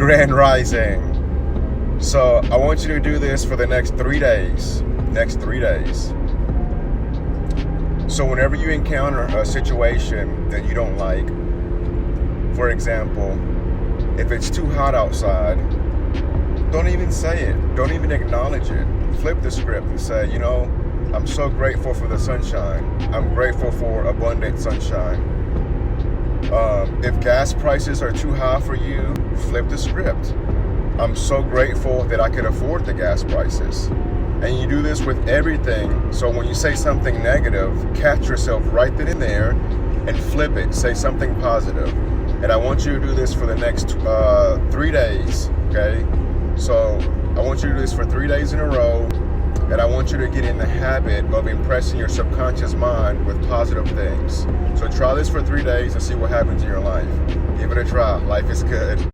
Grand Rising. So I want you to do this for the next 3 days. So whenever you encounter a situation that you don't like, for example, if it's too hot outside, don't even say it. Don't even acknowledge it. Flip the script and say, you know, I'm so grateful for the sunshine. I'm grateful for abundant sunshine. If gas prices are too high for you, flip the script. I'm so grateful that I could afford the gas prices. And you do this with everything. So when you say something negative, catch yourself right then and there and flip it. Say something positive. And I want you to do this for the next 3 days, okay? So I want you to do this for 3 days in a row. And I want you to get in the habit of impressing your subconscious mind with positive things. So try this for 3 days and see what happens in your life. Give it a try. Life is good.